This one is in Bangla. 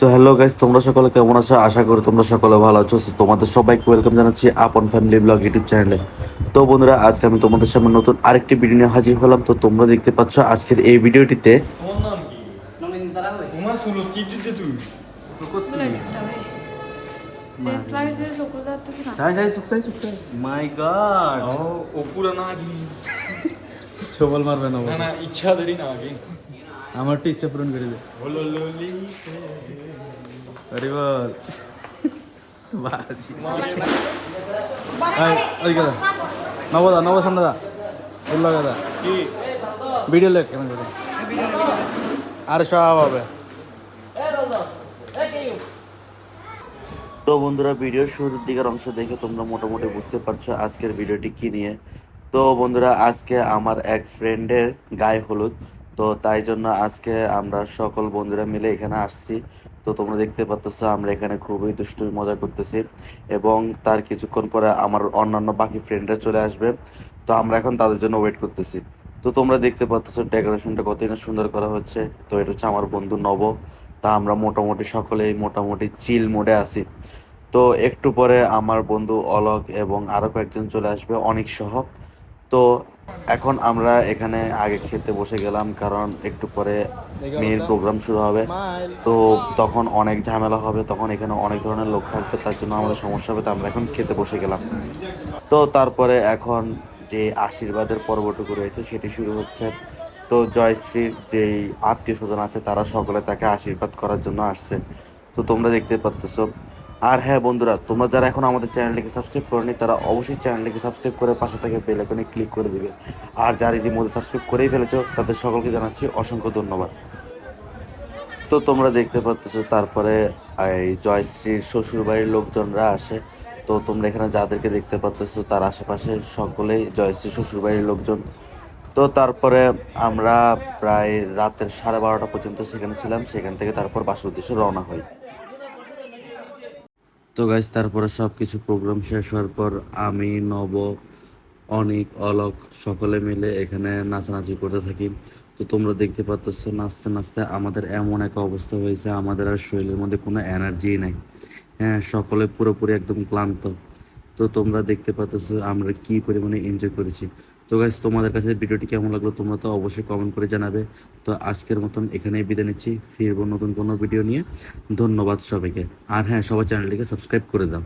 সো হ্যালো গাইস, তোমরা সকলে কেমন আছো? আশা করি তোমরা সকলে ভালো আছো। So, তোমাদের সবাইকে ওয়েলকাম জানাচ্ছি আপন ফ্যামিলি ব্লগ ইউটিউব চ্যানেলে। তো বন্ধুরা, আজকে আমি তোমাদের সামনে নতুন আরেকটি ভিডিও নিয়ে হাজির হলাম। তো তোমরা দেখতে পাচ্ছ আজকের এই ভিডিওটিতে তোমার নাম কি? তোমার সুলত কি জুজে তুই? মাই গড, ও পুরা না কি? ছবল মারবে না না না ইচ্ছা ধরি না কি? আমার তো ইচ্ছা পূরণ করে দে বলো ললি আরে বল বাজি ওই গেল নব সামনে দা উল্লা গাদা কি? ভিডিও লেখ কেন করে আর সব হবে। তো বন্ধুরা, ভিডিওর শুরুর দিকের অংশ দেখে তোমরা মোটামুটি বুঝতে পারছো আজকের ভিডিওটি কি নিয়ে। তো বন্ধুরা, আজকে আমার এক ফ্রেন্ডের গায়ে হলুদ, তো তাই জন্য আজকে আমরা সকল বন্ধুরা মিলে এখানে আসছি। তো তোমরা দেখতে পাচ্ছ আমরা এখানে খুবই দুষ্টু মজা করতেছি, এবং তার কিছুক্ষণ পরে আমার অন্যান্য বাকি ফ্রেন্ডরা চলে আসবে। তো আমরা এখন তাদের জন্য ওয়েট করতেছি। তো তোমরা দেখতে পাচ্ছ ডেকোরেশনটা কতই না সুন্দর করা হচ্ছে। তো এটা হচ্ছে আমার বন্ধু নব। তা আমরা মোটামুটি সকলেই মোটামুটি চিল মোডে আছি। তো একটু পরে আমার বন্ধু অলোক এবং আরো কয়েকজন চলে আসবে, অনেক সহ। তো এখন আমরা এখানে আগে খেতে বসে গেলাম, কারণ একটু পরে মেইন প্রোগ্রাম শুরু হবে। তো তখন অনেক ঝামেলা হবে, তখন এখানে অনেক ধরনের লোক থাকবে, তার জন্য আমাদের সমস্যা হবে। তো আমরা এখন খেতে বসে গেলাম। তো তারপরে এখন যে আশীর্বাদের পর্বটুকু রয়েছে সেটি শুরু হচ্ছে। তো জয়শ্রীর যেই আত্মীয় স্বজন আছে তারা সকলে তাকে আশীর্বাদ করার জন্য আসছে। তো তোমরা দেখতে পাচ্ছ। আর হ্যাঁ বন্ধুরা, তোমরা যারা এখন আমাদের চ্যানেলটিকে সাবস্ক্রাইব করেনি তারা অবশ্যই চ্যানেলটিকে সাবস্ক্রাইব করে পাশে থেকে বেল আইকনে ক্লিক করে দিবে। আর যারা ইতিমধ্যে সাবস্ক্রাইব করেই ফেলেছো তাদের সকলকে জানাচ্ছি অসংখ্য ধন্যবাদ। তো তোমরা দেখতে পাচ্ছ তারপরে এই জয়শ্রীর শ্বশুরবাড়ির লোকজনরা আসে। তো তোমরা এখানে যাদেরকে দেখতে পাচ্ছ তার আশেপাশে সকলেই জয়শ্রীর শ্বশুরবাড়ির লোকজন। তো তারপরে আমরা প্রায় রাতের 12:30 পর্যন্ত সেখানে ছিলাম। সেখান থেকে তারপর বাসার উদ্দেশ্যে রওনা হই। তো গাইজ, তারপরে সব কিছু প্রোগ্রাম শেষ হওয়ার পর আমি, নব, অনিক, অলোক সকলে মিলে এখানে নাচানাচি করতে থাকি। তো তোমরা দেখতে পাচ্ছ নাচতে নাচতে আমাদের এমন এক অবস্থা হয়েছে, আমাদের আর শরীরের মধ্যে কোনো এনার্জি নাই। হ্যাঁ, সকলে পুরোপুরি একদম ক্লান্ত। তো তোমরা দেখতে পাচ্ছ আমরা কি পরিমাণে এনজয় করেছি। তো গাইজ, তোমাদের কাছে ভিডিওটি কেমন লাগলো তোমরা তো অবশ্যই কমেন্ট করে জানাবে। তো আজকের মতন এখানেই বিদায় নিচ্ছি, ফিরবো নতুন কোনো ভিডিও নিয়ে। ধন্যবাদ সবাইকে। আর হ্যাঁ, সবাই চ্যানেলটিকে সাবস্ক্রাইব করে দাও।